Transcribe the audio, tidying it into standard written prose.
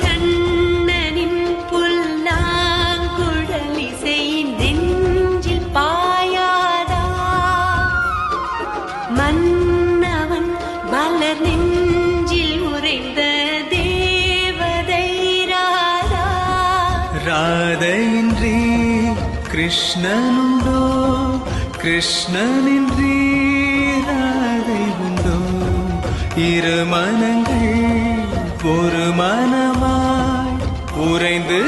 கண்ணனின் புல்லாங்குழலிசை நெஞ்சில் பாயாதா? மன்னவன் மலர் நெஞ்சில் உறைந்த தேவதை ராதா. ராதையின்றி கிருஷ்ணனுண்டோ, கிருஷ்ணனின்றி ராதை உண்டோ? இரு மனங்கள் ஒரு மனமாய் உறைந்து